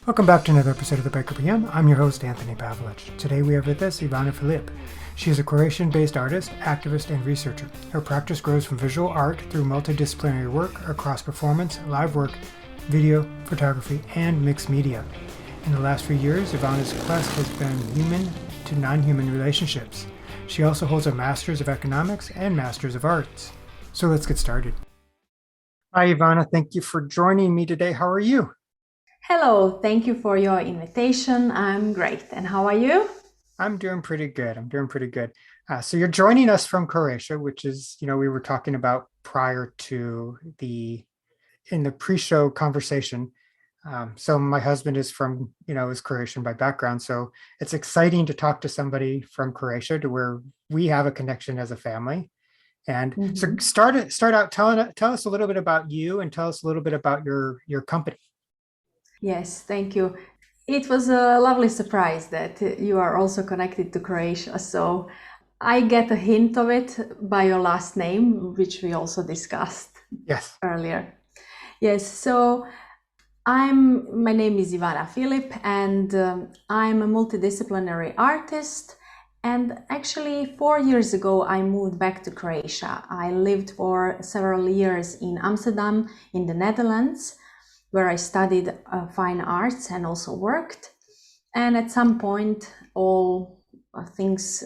Welcome back to another episode of the Biker PM. I'm your host, Anthony Pavelich. Today we have with us Ivana Filip. She is a Croatian-based artist, activist, and researcher. Her practice grows from visual art through multidisciplinary work across performance, live work, video, photography, and mixed media. In the last few years, Ivana's quest has been human to non-human relationships. She also holds a Master's of Economics and Master's of Arts. So let's get started. Hi, Ivana. Thank you for joining me today. How are you? Hello, thank you for your invitation. I'm great. And how are you? I'm doing pretty good. So you're joining us from Croatia, which is, we were talking about prior to in the pre-show conversation. So my husband is is Croatian by background. So it's exciting to talk to somebody from Croatia to where we have a connection as a family. And so start out, tell us a little bit about you and tell us a little bit about your company. Yes, thank you. It was a lovely surprise that you are also connected to Croatia. So I get a hint of it by your last name, which we also discussed earlier. Yes, so my name is Ivana Filip, and I'm a multidisciplinary artist. And actually, 4 years ago, I moved back to Croatia. I lived for several years in Amsterdam, in the Netherlands, where I studied fine arts and also worked. And at some point, all things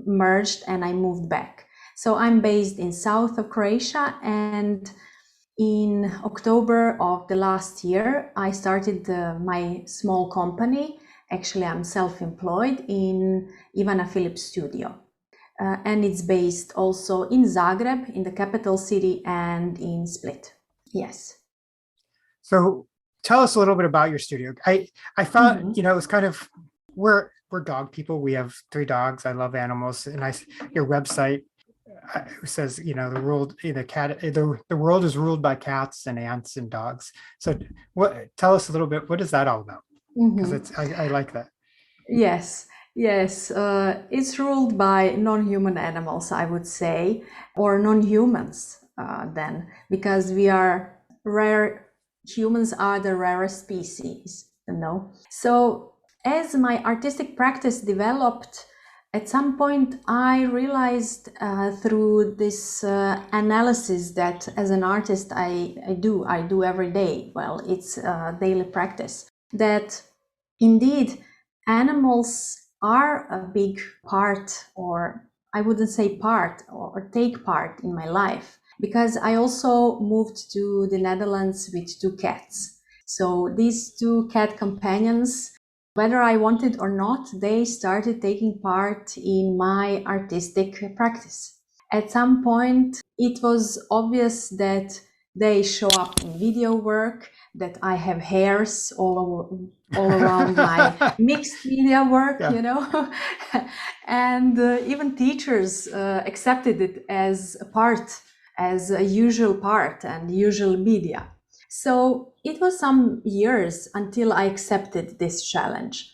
merged and I moved back. So I'm based in south of Croatia, and in October of the last year, I started my small company. Actually, I'm self-employed in Ivana Filip studio. And it's based also in Zagreb, in the capital city, and in Split. Yes. So tell us a little bit about your studio. I thought, it was kind of, we're dog people. We have 3 dogs. I love animals. And your website says, the world is ruled by cats and ants and dogs. So tell us a little bit, what is that all about? Because I like that. Yes. It's ruled by non-human animals, I would say, or non-humans then, because we are rare. Humans are the rarest species, So as my artistic practice developed, at some point I realized through this analysis that as an artist I do every day. Well, it's a daily practice, that indeed animals are a big part, or I wouldn't say part, or take part in my life. Because I also moved to the Netherlands with 2 cats. So these 2 cat companions, whether I wanted or not, they started taking part in my artistic practice. At some point, it was obvious that they show up in video work, that I have hairs all around my mixed media work, and even teachers accepted it as a usual part and usual media. So it was some years until I accepted this challenge,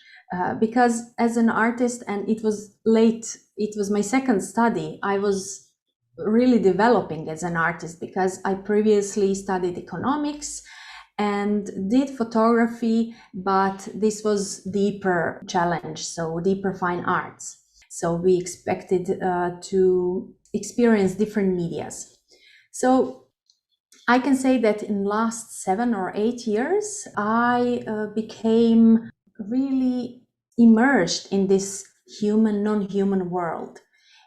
because as an artist, and it was my second study, I was really developing as an artist, because I previously studied economics and did photography, but this was deeper challenge, so deeper fine arts. So we expected to experience different medias. So I can say that in the last 7 or 8 years, I became really immersed in this human, non-human world,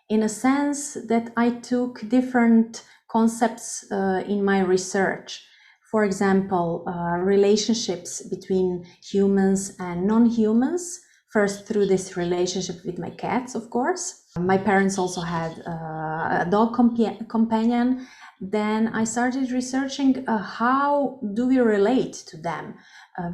in a sense that I took different concepts in my research. For example, relationships between humans and non-humans, first through this relationship with my cats, of course. My parents also had a dog companion. Then I started researching how do we relate to them.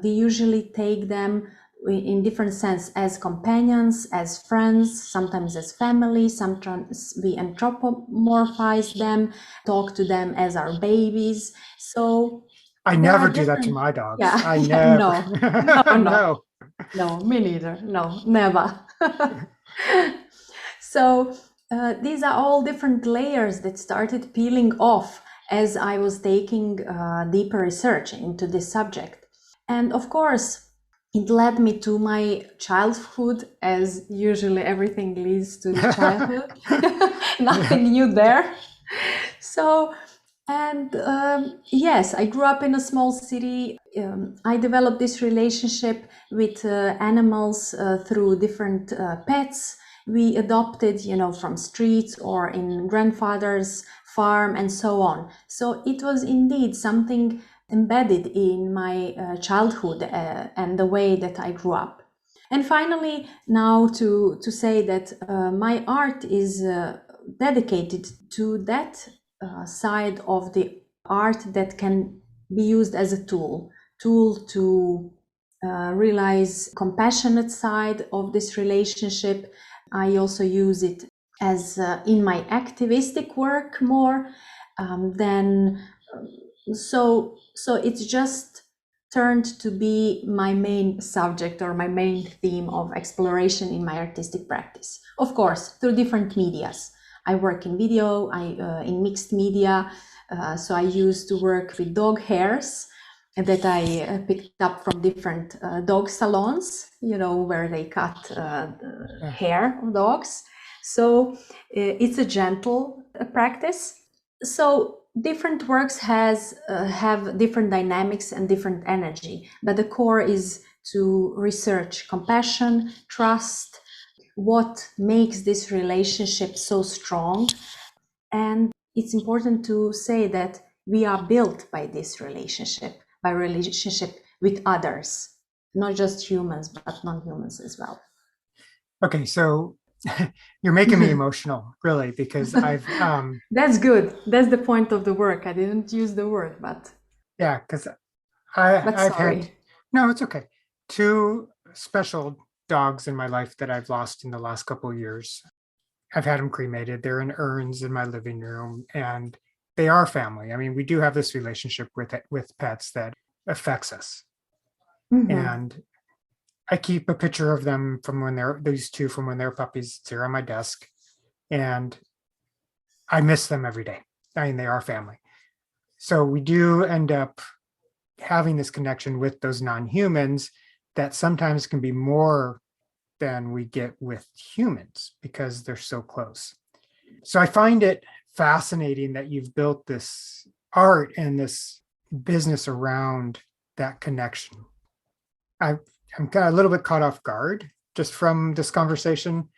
We usually take them in different sense, as companions, as friends, sometimes as family, sometimes we anthropomorphize them, talk to them as our babies. So I never do that to my dogs. Yeah. I never. No, me neither. No, never. So these are all different layers that started peeling off as I was taking deeper research into this subject. And of course, it led me to my childhood, as usually everything leads to the childhood. Nothing new there. So, and yes, I grew up in a small city. I developed this relationship with animals through different pets we adopted, from streets or in grandfather's farm and so on. So it was indeed something embedded in my childhood and the way that I grew up. And finally, now to say that my art is dedicated to that side of the art that can be used as a tool to realize compassionate side of this relationship. I also use it as in my activistic work more than so it's just turned to be my main subject or my main theme of exploration in my artistic practice. Of course, through different medias. I work in video, in mixed media, so I used to work with dog hairs that I picked up from different dog salons, where they cut the hair of dogs. So it's a gentle practice. So different works have different dynamics and different energy, but the core is to research compassion, trust, what makes this relationship so strong. And it's important to say that we are built by this relationship, by relationship with others, not just humans, but non-humans as well. Okay, so you're making me emotional, really, because I've That's good. That's the point of the work. I didn't use the word, but yeah, because but I've sorry. had no, it's okay. Two special dogs in my life that I've lost in the last couple of years. I've had them cremated. They're in urns in my living room, and they are family. I mean, we do have this relationship with pets that affects us. And I keep a picture of them from when these two from when they're puppies. It's here on my desk, and I miss them every day. I mean, they are family. So we do end up having this connection with those non-humans that sometimes can be more than we get with humans because they're so close. So I find it fascinating that you've built this art and this business around that connection. I'm kind of a little bit caught off guard just from this conversation.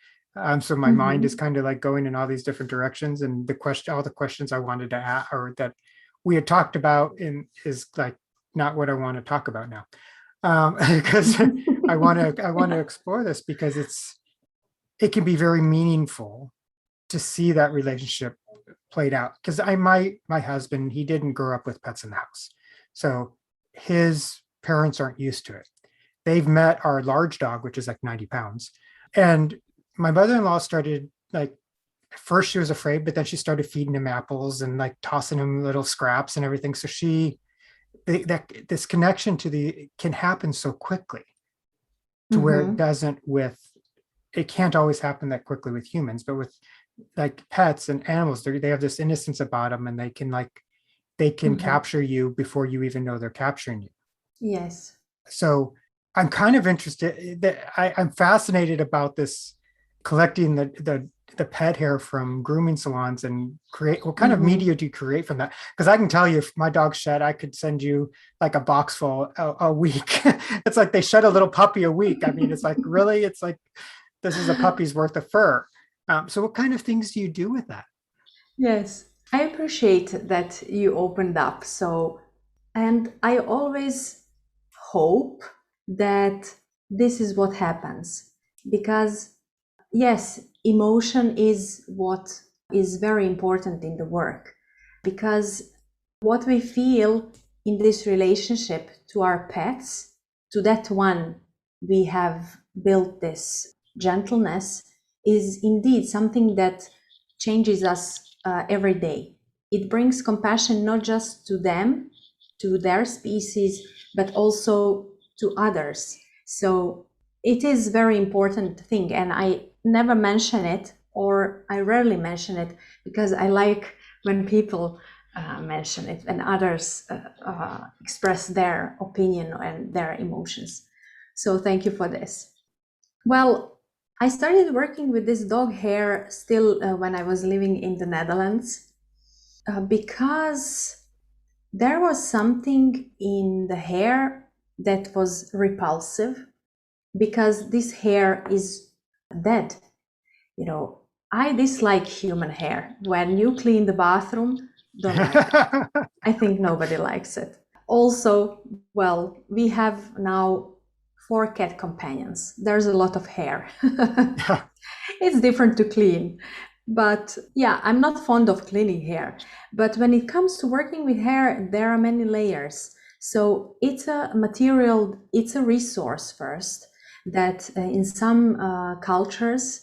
So my mind is kind of like going in all these different directions, and all the questions I wanted to ask or that we had talked about is like not what I want to talk about now, because I want to explore this because it can be very meaningful to see that relationship played out. Because my husband, he didn't grow up with pets in the house, so his parents aren't used to it. They've met our large dog, which is like 90 pounds, and my mother-in-law started like first she was afraid, but then she started feeding him apples and like tossing him little scraps and everything. So this connection can happen so quickly to where it can't always happen that quickly with humans, but with like pets and animals, they have this innocence about them, and they can capture you before you even know they're capturing you. Yes. So I'm kind of interested that I'm fascinated about this collecting the pet hair from grooming salons and create what kind of media do you create from that? Because I can tell you if my dog shed, I could send you like a box full a week. It's like they shed a little puppy a week. I mean, it's like really, it's like this is a puppy's worth of fur. So what kind of things do you do with that? Yes, I appreciate that you opened up. So, and I always hope that this is what happens because, yes, emotion is what is very important in the work because what we feel in this relationship to our pets, to that one we have built this gentleness, is indeed something that changes us every day. It brings compassion not just to them, to their species, but also to others. So it is very important thing, and I never mention it, or I rarely mention it, because I like when people mention it and others express their opinion and their emotions. So thank you for this. Well, I started working with this dog hair still when I was living in the Netherlands because there was something in the hair that was repulsive, because this hair is dead. You know, I dislike human hair. When you clean the bathroom, don't like it. I think nobody likes it. Also, well, we have now 4 cat companions. There's a lot of hair. It's different to clean. But yeah, I'm not fond of cleaning hair. But when it comes to working with hair, there are many layers. So it's a material, it's a resource first that in some cultures,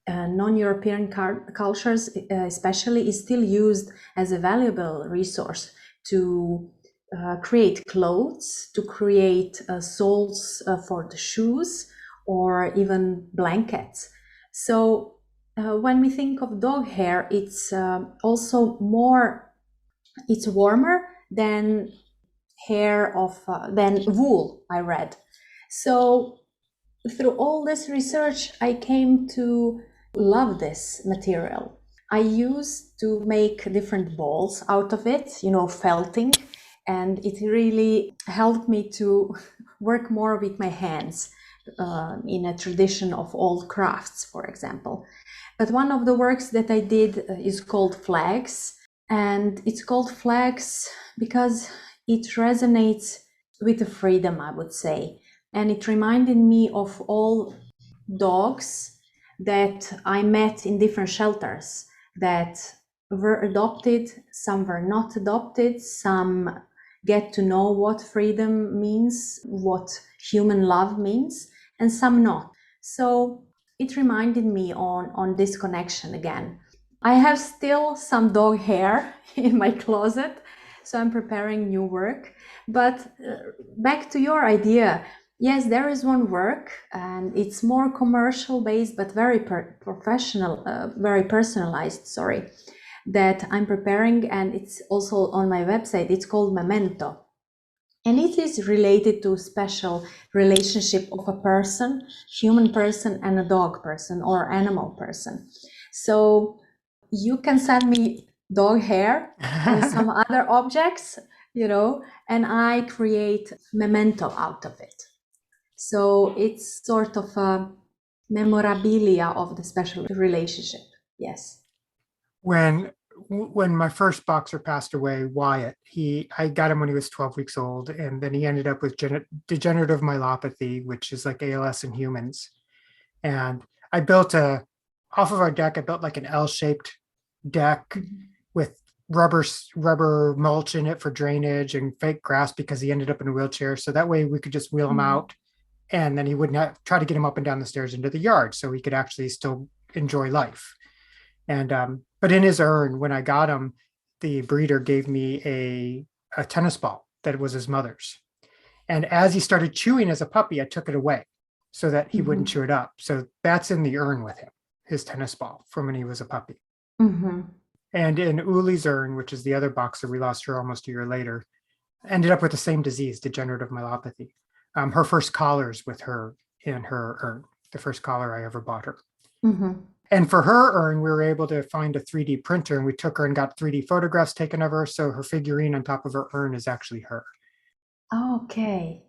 non-European cultures especially, is still used as a valuable resource to create clothes, to create soles for the shoes, or even blankets. So when we think of dog hair, it's also more, it's warmer than hair of than wool, I read. So through all this research, I came to love this material. I used to make different balls out of it, you know, felting, and it really helped me to work more with my hands in a tradition of old crafts, for example. But one of the works that I did is called Flags, and it's called Flags because it resonates with the freedom, I would say. And it reminded me of all dogs that I met in different shelters that were adopted, some were not adopted, some get to know what freedom means, what human love means, and some not. So it reminded me on this connection again. I have still some dog hair in my closet, so I'm preparing new work. But back to your idea, yes, there is one work, and it's more commercial based, but very professional, very personalized, sorry, that I'm preparing, and it's also on my website. It's called Memento. And it is related to special relationship of a person, human person, and a dog person or animal person. So you can send me dog hair and some other objects, you know, and I create memento out of it. So it's sort of a memorabilia of the special relationship. Yes. When my first boxer passed away, Wyatt, I got him when he was 12 weeks old, and then he ended up with degenerative myelopathy, which is like ALS in humans. And I built off of our deck, I built like an L-shaped deck with rubber mulch in it for drainage and fake grass because he ended up in a wheelchair. So that way we could just wheel him out, and then he wouldn't try to get him up and down the stairs into the yard, so he could actually still enjoy life. And but in his urn, when I got him, the breeder gave me a tennis ball that was his mother's. And as he started chewing as a puppy, I took it away so that he wouldn't chew it up. So that's in the urn with him, his tennis ball from when he was a puppy. And in Uli's urn, which is the other boxer, we lost her almost a year later, ended up with the same disease, degenerative myelopathy. Her first collar's with her in her urn, the first collar I ever bought her. And for her urn, we were able to find a 3D printer, and we took her and got 3D photographs taken of her. So her figurine on top of her urn is actually her. Okay.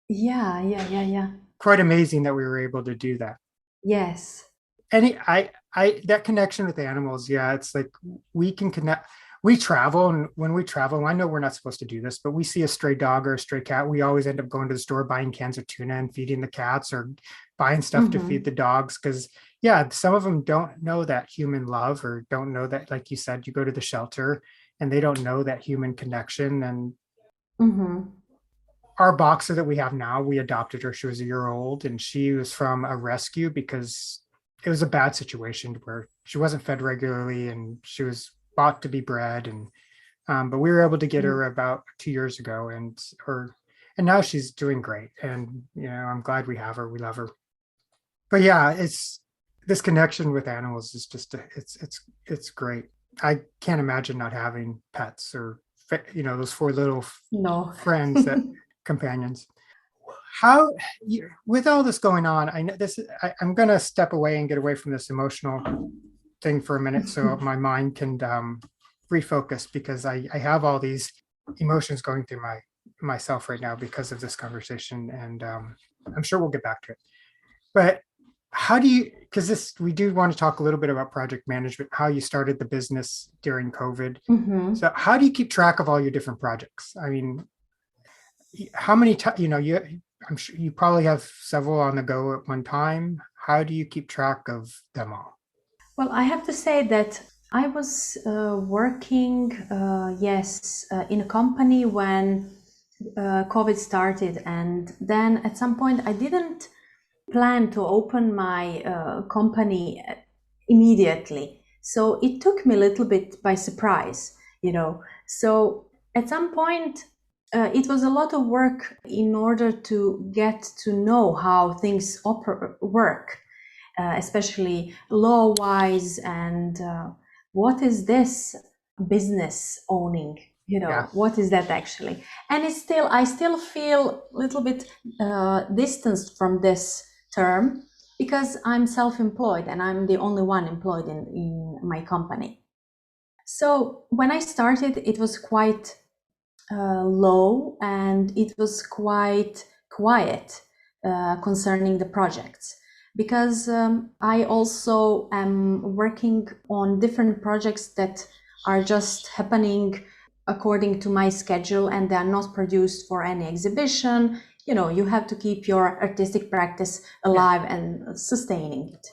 Yeah. Quite amazing that we were able to do that. Yes. And that connection with animals, yeah, it's like we can connect. We travel, and when we travel, I know we're not supposed to do this, but we see a stray dog or a stray cat, we always end up going to the store, buying cans of tuna and feeding the cats, or buying stuff to feed the dogs. Because yeah, some of them don't know that human love, or don't know that, like you said, you go to the shelter and they don't know that human connection. And our boxer that we have now, we adopted her. She was a year old, and she was from a rescue because it was a bad situation where she wasn't fed regularly and she was bought to be bred. And but we were able to get her about 2 years ago, and now she's doing great. And I'm glad we have her. We love her. But yeah, it's this connection with animals is just it's great. I can't imagine not having pets, or those 4 little No. friends that companions. how with all this going on, I know this. I'm going to step away and get away from this emotional thing for a minute, so my mind can refocus because I have all these emotions going through myself right now because of this conversation, and I'm sure we'll get back to it. But how do you? Because this we do want to talk a little bit about project management, how you started the business during COVID. Mhm. So how do you keep track of all your different projects? I mean, how many times, I'm sure you probably have several on the go at one time. How do you keep track of them all? Well, I have to say that I was working, yes, in a company when COVID started, and then at some point I didn't plan to open my company immediately. So it took me a little bit by surprise, you know. So at some point, it was a lot of work in order to get to know how things work, especially law-wise, and what is this business owning? Yeah. What is that actually? And I still feel a little bit distanced from this term because I'm self-employed and I'm the only one employed in my company. So when I started, it was quite low and it was quite quiet concerning the projects because I also am working on different projects that are just happening according to my schedule and they are not produced for any exhibition. You have to keep your artistic practice alive and sustaining it.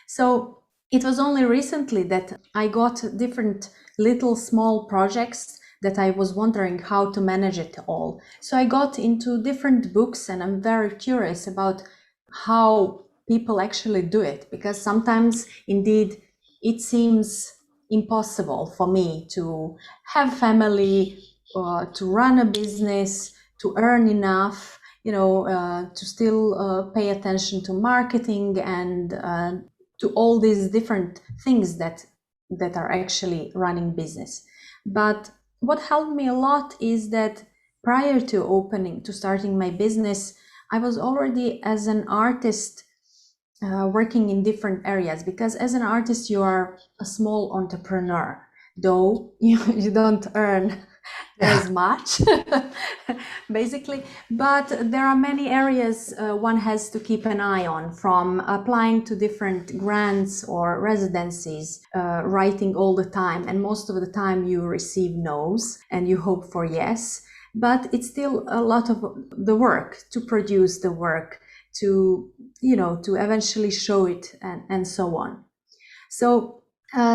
So it was only recently that I got different little small projects that I was wondering how to manage it all. So I got into different books and I'm very curious about how people actually do it, because sometimes indeed it seems impossible for me to have family, to run a business, to earn enough, to still pay attention to marketing and to all these different things that are actually running business. But what helped me a lot is that prior to starting my business, I was already as an artist working in different areas, because as an artist you are a small entrepreneur, though you don't earn Yeah. as much basically, but there are many areas one has to keep an eye on, from applying to different grants or residencies, writing all the time, and most of the time you receive no's and you hope for yes, but it's still a lot of the work to produce the work, to to eventually show it, and so on. So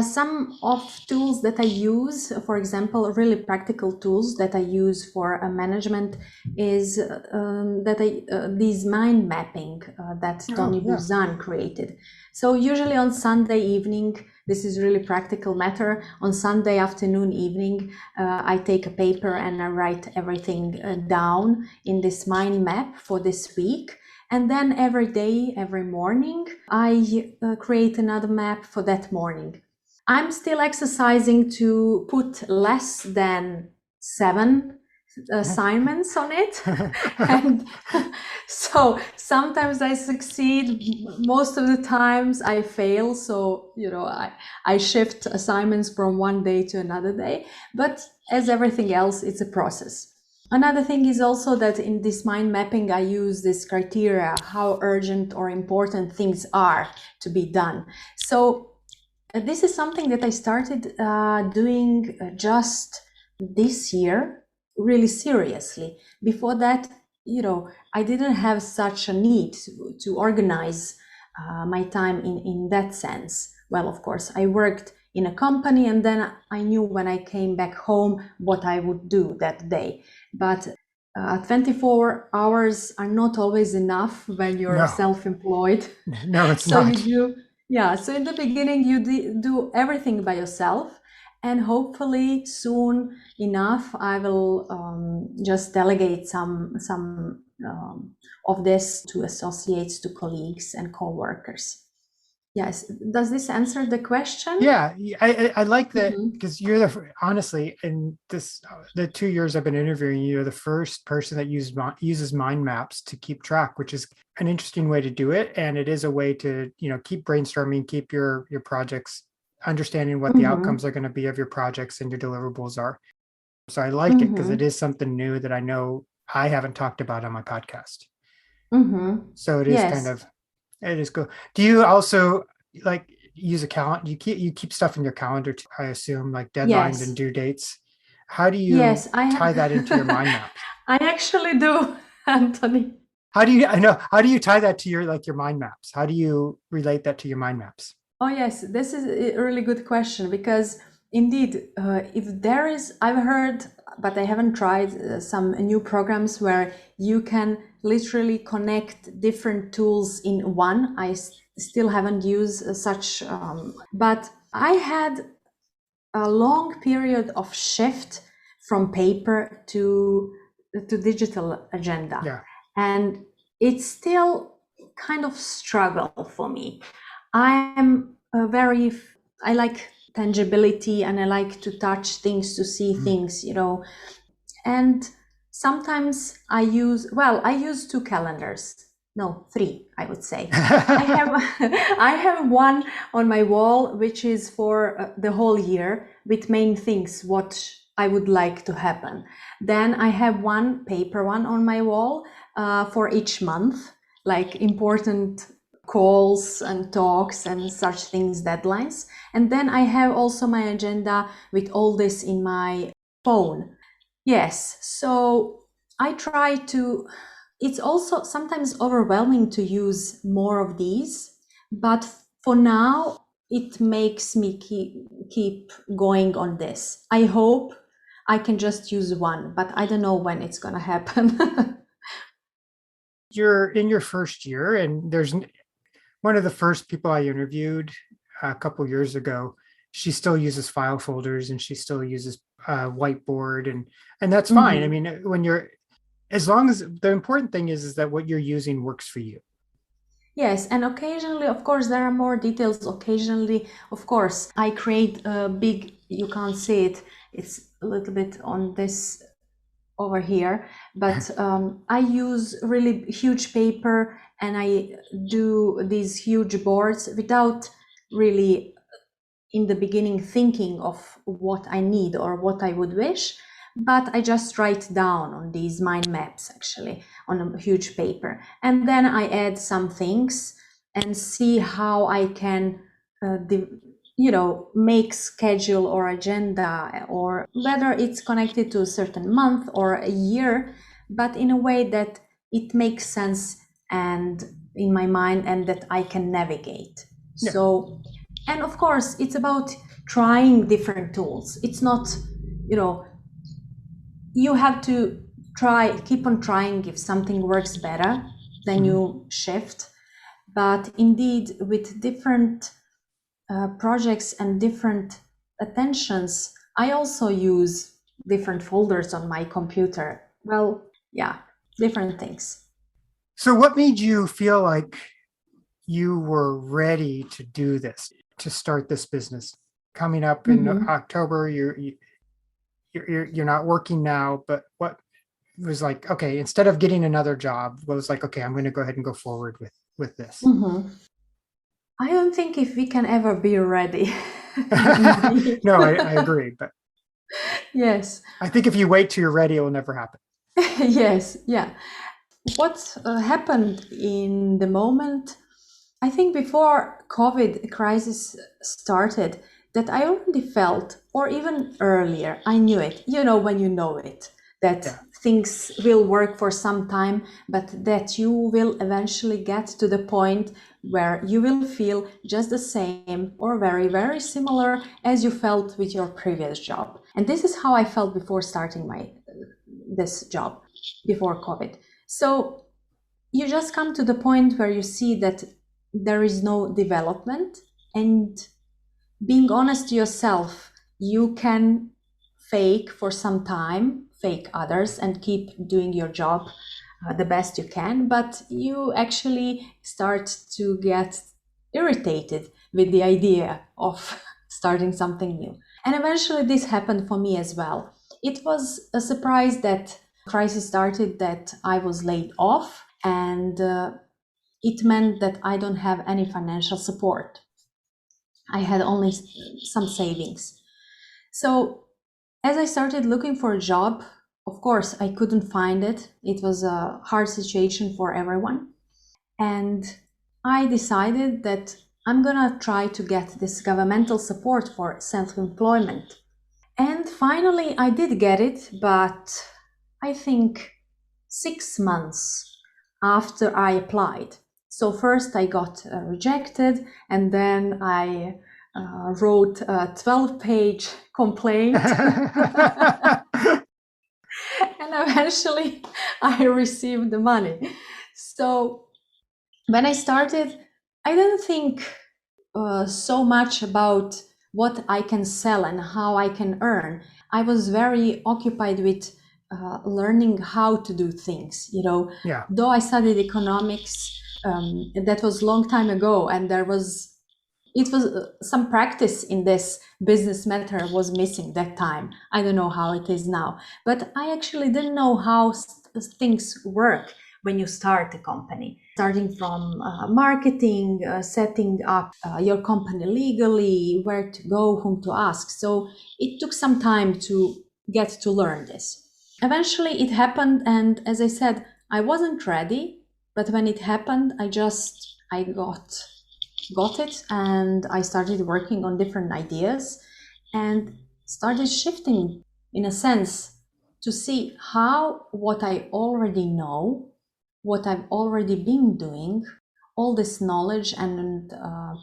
some of tools that I use, for example, really practical tools that I use for management is these mind mapping that Oh, Tony yeah. Buzan created. So usually on Sunday evening, this is really practical matter. On Sunday afternoon, evening, I take a paper and I write everything down in this mind map for this week. And then every day, every morning, I create another map for that morning. I'm still exercising to put less than 7 assignments on it. And so sometimes I succeed, most of the times I fail. So, I shift assignments from one day to another day. But as everything else, it's a process. Another thing is also that in this mind mapping, I use this criteria, how urgent or important things are to be done. So this is something that I started doing just this year, really seriously. Before that, I didn't have such a need to organize my time in that sense. Well, of course, I worked in a company and then I knew when I came back home what I would do that day. But 24 hours are not always enough when you're No, self-employed. no, it's So you not. do, yeah. So in the beginning, you do everything by yourself, and hopefully soon enough, I will just delegate some of this to associates, to colleagues and co-workers. Yes. Does this answer the question? Yeah, I like that Mm-hmm. because you're honestly in the 2 years I've been interviewing you, you're the first person that uses mind maps to keep track, which is an interesting way to do it, and it is a way to keep brainstorming, keep your projects, understanding what the Mm-hmm. outcomes are going to be of your projects and your deliverables are. So I like it because it Mm-hmm. is something new that I know I haven't talked about on my podcast. Mm-hmm. So it is kind Yes. of it is cool. Do you also like use a calendar? You keep stuff in your calendar, I assume, like deadlines and Yes. due dates. How do you Yes, I tie that into your mind maps? I actually do, Anthony. How do you tie that to your mind maps? How do you relate that to your mind maps? Oh, yes, this is a really good question because indeed, if there is, I've heard, but I haven't tried some new programs where you can literally connect different tools in one. Still haven't used such, but I had a long period of shift from paper to digital agenda, Yeah. and it's still kind of struggle for me. I'm a very, I like tangibility and I like to touch things, to see Mhm. things, and sometimes I use two calendars. No, three, I would say. I have I have one on my wall which is for the whole year with main things what I would like to happen. Then I have one paper one on my wall for each month, like important calls and talks and such things, deadlines. And then I have also my agenda with all this in my phone. Yes, so I try to, it's also sometimes overwhelming to use more of these, but for now, it makes me keep going on this. I hope I can just use one, but I don't know when it's gonna happen. You're in your first year, and there's one of the first people I interviewed a couple years ago. She still uses file folders and she still uses whiteboard, and that's fine. I Mhm. mean, when you're as long as the important thing is that what you're using works for you. Yes, and occasionally, of course, there are more details. Occasionally, of course, I create a big, you can't see it, it's a little bit on this over here, but I use really huge paper and I do these huge boards without really in the beginning thinking of what I need or what I would wish, but I just write down on these mind maps actually on a huge paper. And then I add some things and see how I can, make schedule or agenda, or whether it's connected to a certain month or a year, but in a way that it makes sense and in my mind and that I can navigate. Yeah. So, and of course, it's about trying different tools. It's not, you know, you have to keep on trying. If something works better, then Mhm. you shift. But indeed, with different projects and different attentions, I also use different folders on my computer. Well, yeah, different things. So, what made you feel like you were ready to do this, to start this business? Coming up in Mhm. October, you're not working now, but what was like, okay, instead of getting another job, what was like, okay, I'm going to go ahead and go forward with this. Mhm. I don't think if we can ever be ready. Indeed. No, I agree, but Yes. I think if you wait till you're ready, it will never happen. Yes. Yeah. What happened in the moment, I think before COVID crisis started, that I already felt, or even earlier, I knew it, when you know it, that Yeah. things will work for some time, but that you will eventually get to the point where you will feel just the same or very, very similar as you felt with your previous job. And this is how I felt before starting this job, before COVID. So you just come to the point where you see that there is no development, and being honest to yourself, you can fake for some time, fake others, and keep doing your job the best you can, but you actually start to get irritated with the idea of starting something new. And eventually this happened for me as well. It was a surprise that crisis started, that I was laid off, and it meant that I don't have any financial support. I had only some savings. So as I started looking for a job, of course, I couldn't find it. It was a hard situation for everyone. And I decided that I'm gonna try to get this governmental support for self-employment. And finally, I did get it, but I think 6 months after I applied. So first I got rejected, and then I wrote a 12-page complaint. And eventually I received the money. So when I started, I didn't think so much about what I can sell and how I can earn. I was very occupied with learning how to do things. Yeah. Though I studied economics, that was a long time ago, and it was some practice in this business matter was missing that time. I don't know how it is now, but I actually didn't know how things work when you start a company, starting from marketing, setting up your company legally, where to go, whom to ask. So it took some time to get to learn this. Eventually it happened, and as I said, I wasn't ready, but when it happened, I got it, and I started working on different ideas and started shifting, in a sense, to see how what I already know, what I've already been doing, all this knowledge and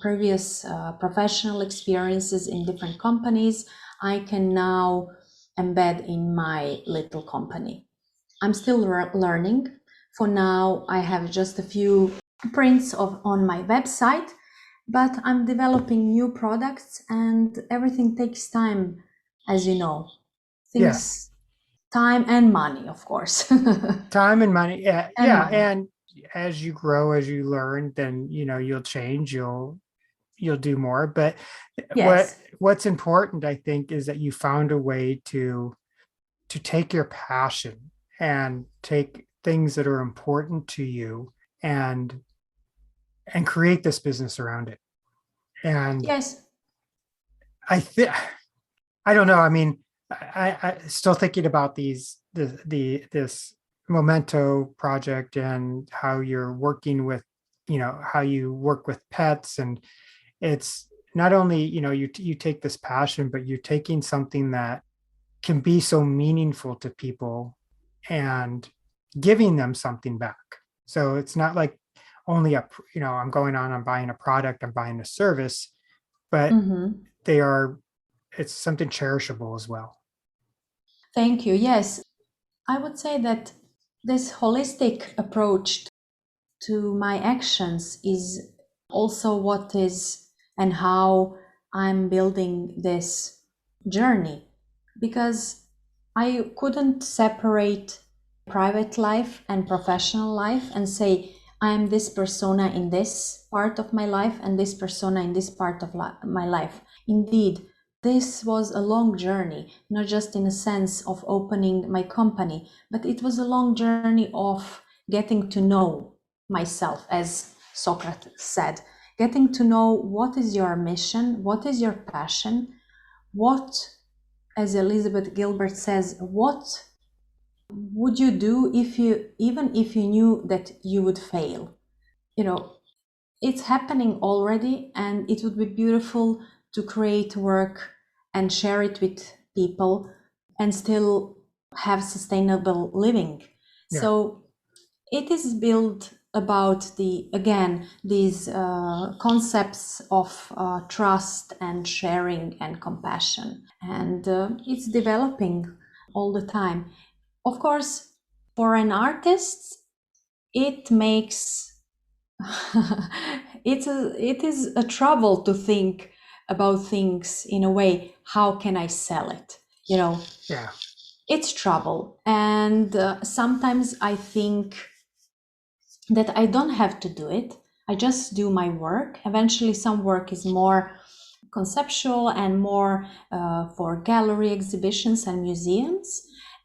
previous professional experiences in different companies, I can now embed in my little company. I'm still learning. For now, I have just a few prints on my website, but I'm developing new products, and everything takes time, as you know. Yes. Time and money, of course. Time and money. Yeah. And Yeah. money. And as you grow, as you learn, then, you'll change, you'll do more. But Yes. what's important, I think, is that you found a way to take your passion and take things that are important to you and create this business around it. And Yes. I think, I don't know. I mean, I still thinking about this Memento project and how you're working with, how you work with pets. And it's not only, you take this passion, but you're taking something that can be so meaningful to people and giving them something back. So it's not like only I'm going on, I'm buying a product, I'm buying a service, but Mm-hmm. they are, it's something cherishable as well. Thank you. Yes. I would say that this holistic approach to my actions is also what is and how I'm building this journey, because I couldn't separate private life and professional life and say I am this persona in this part of my life and this persona in this part of my life. Indeed, this was a long journey, not just in a sense of opening my company, but it was a long journey of getting to know myself, as Socrates said, getting to know what is your mission, what is your passion, what, as Elizabeth Gilbert says, what would you do even if you knew that you would fail? You know, it's happening already, and it would be beautiful to create work and share it with people and still have sustainable living. Yeah. So it is built about these concepts of trust and sharing and compassion, and it's developing all the time. Of course, for an artist, it makes it is a trouble to think about things in a way. How can I sell it? Yeah. It's trouble, and sometimes I think that I don't have to do it. I just do my work. Eventually, some work is more conceptual and more for gallery exhibitions and museums.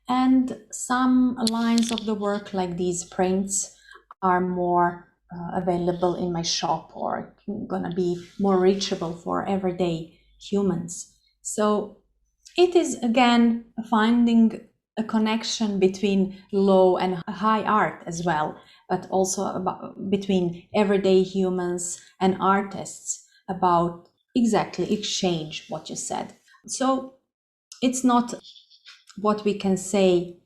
And some lines of the work, like these prints, are more available in my shop or gonna be more reachable for everyday humans. So it is again finding a connection between low and high art as well, but also between everyday humans and artists, about exactly exchange what you said. So it's not what we can say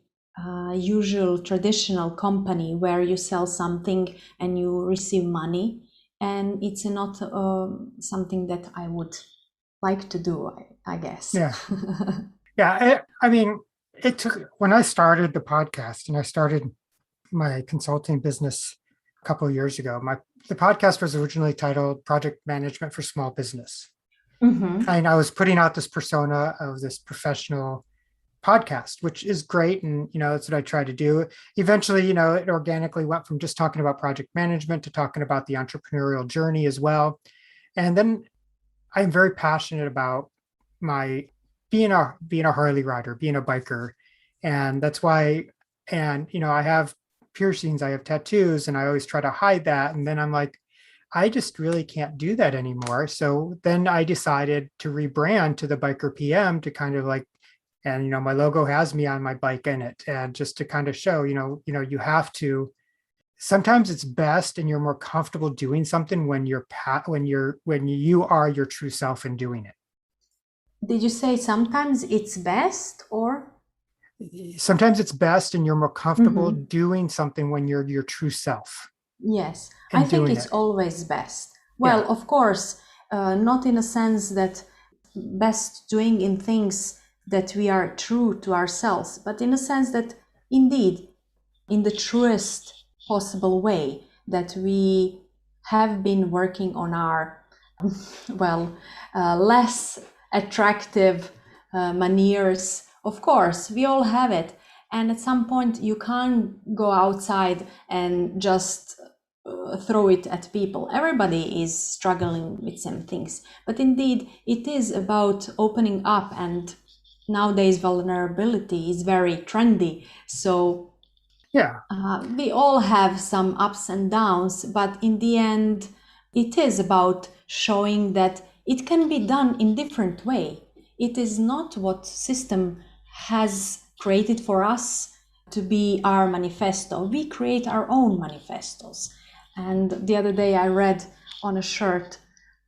usual traditional company where you sell something and you receive money, and it's not something that I would like to do, I guess. Yeah. Yeah. I mean, it took when I started the podcast and I started my consulting business a couple of years ago. The podcast was originally titled Project Management for Small Business. Mm-hmm. And I was putting out this persona of this professional podcast, which is great. And, that's what I try to do. Eventually, it organically went from just talking about project management to talking about the entrepreneurial journey as well. And then I'm very passionate about my being a Harley rider, being a biker. And that's why, and, I have piercings, I have tattoos, and I always try to hide that. And then I'm like, I just really can't do that anymore. So then I decided to rebrand to the Biker PM to kind of like, and my logo has me on my bike in it, and just to kind of show, you have to. Sometimes it's best, and you're more comfortable doing something when you are your true self in doing it. Did you say sometimes it's best, or? Sometimes it's best, and you're more comfortable Mm-hmm. doing something when you're your true self Yes, I and think doing it's it. always best. Yeah, Well, of course, not in a sense that best doing in things that we are true to ourselves, but in a sense that indeed, in the truest possible way, that we have been working on our, well, less attractive maneers. Of course, we all have it. And at some point, you can't go outside and just throw it at people. Everybody is struggling with some things. But indeed, it is about opening up. And nowadays, vulnerability is very trendy. So yeah, we all have some ups and downs, but in the end, it is about showing that it can be done in different way. It is not what system has created for us to be our manifesto. We create our own manifestos. And the other day I read on a shirt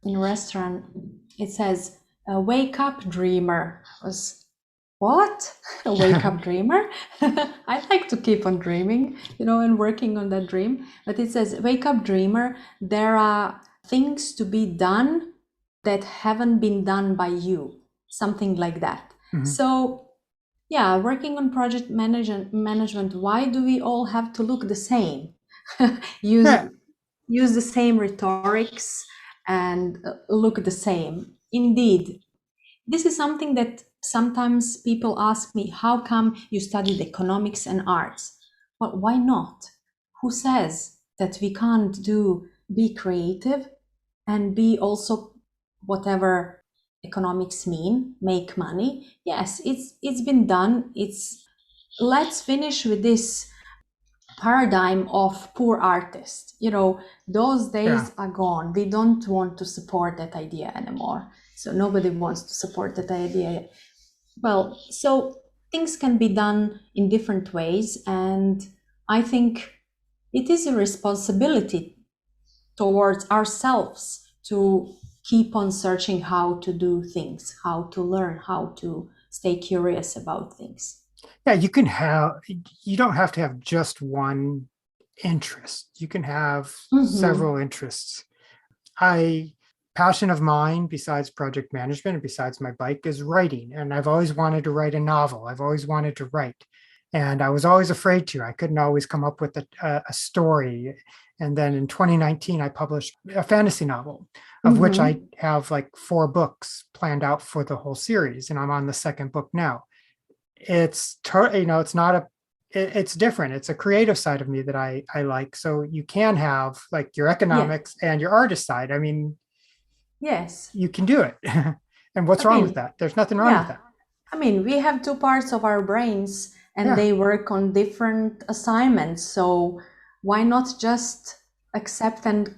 in a restaurant, it says, "Wake up, dreamer." What? A wake up dreamer? I like to keep on dreaming, and working on that dream. But it says, "Wake up, dreamer. There are things to be done that haven't been done by you." Something like that. mhm. So, yeah, working on project management, why do we all have to look the same? use Yeah, use the same rhetorics and look the same. Indeed, this is something that sometimes people ask me, how come you studied economics and arts? Well, why not? Who says that we can't be creative and be also whatever economics mean, make money? Yes, it's been done. Let's finish with this paradigm of poor artist. Those yeah. days are gone. We don't want to support that idea anymore. So nobody wants to support that idea. Well, so things can be done in different ways, and I think it is a responsibility towards ourselves to keep on searching how to do things, how to learn, how to stay curious about things. Yeah, you don't have to have just one interest. You can have Mm-hmm. several interests. I Passion of mine besides project management and besides my bike is writing. And I've always wanted to write a novel. I've always wanted to write. And I was always afraid to. I couldn't always come up with a story. And then in 2019, I published a fantasy novel, of which I Mm-hmm. have like 4 books planned out for the whole series. And I'm on the second book now. It's not it's different. It's a creative side of me that I like. So you can have like your Yeah. economics and your artist side. I mean, Yes. you can do it. And what's I wrong with mean, that? There's nothing wrong with yeah. that. I mean, we have two parts of our brains and Yeah. they work on different assignments. So why not just accept and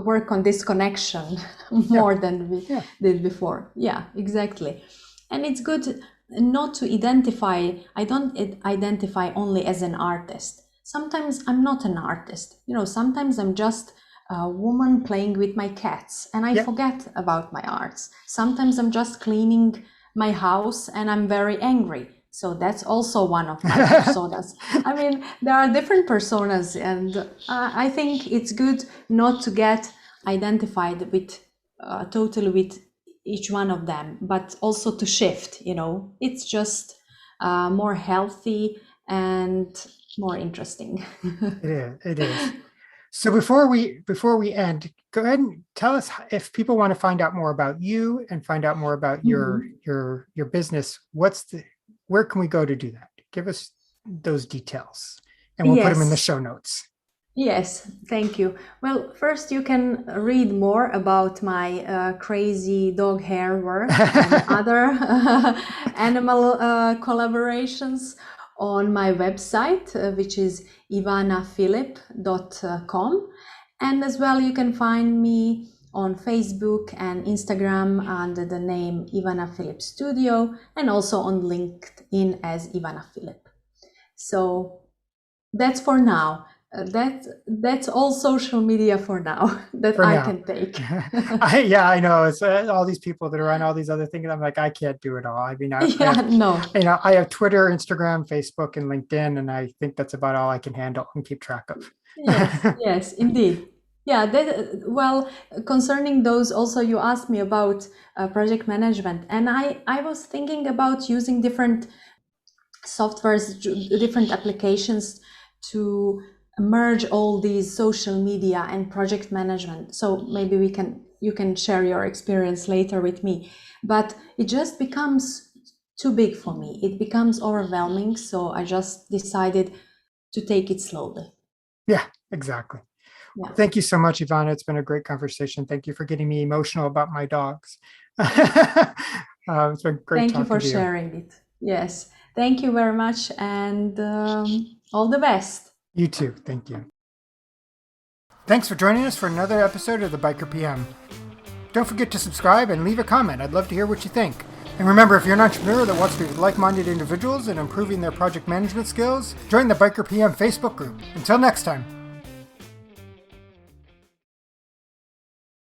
work on this connection Yeah. more than we Yeah. did before? Yeah, exactly. And it's good not to identify, I don't identify only as an artist. Sometimes I'm not an artist. Sometimes I'm just a woman playing with my cats and I Yeah. forget about my arts. Sometimes I'm just cleaning my house and I'm very angry. So that's also one of my personas. I mean, there are different personas, and I think it's good not to get identified with totally with each one of them, but also to shift. It's just more healthy and more interesting. It is. It is. So before we end, go ahead and tell us if people want to find out more about you and find out more about your Mhm. your business, where can we go to do that? Give us those details and we'll put them in the Yes. show notes. Yes, thank you. Well, first you can read more about my crazy dog hair work and other animal collaborations on my website, which is ivanafilip.com. And as well, you can find me on Facebook and Instagram under the name Ivana Filip Studio, and also on LinkedIn as Ivana Filip. So that's for now. That's all social media for now that For I now. can take. I know it's all these people that are on all these other things. I'm like, I can't do it all. I mean, I Yeah, have, no. I have Twitter, Instagram, Facebook, and LinkedIn, and I think that's about all I can handle and keep track of. Yes, yes, indeed. Yeah, well, concerning those, also you asked me about project management, and I was thinking about using different softwares, different applications to merge all these social media and project management. So maybe you can share your experience later with me. But it just becomes too big for me. It becomes overwhelming. So I just decided to take it slowly. Yeah, exactly. Yeah. Thank you so much, Ivana. It's been a great conversation. Thank you for getting me emotional about my dogs. It's been great Thank you talking for to you. sharing it. Yes. Thank you very much and all the best. You too. Thank you. Thanks for joining us for another episode of the Biker PM. Don't forget to subscribe and leave a comment. I'd love to hear what you think. And remember, if you're an entrepreneur that wants to be with like-minded individuals and improving their project management skills, join the Biker PM Facebook group. Until next time.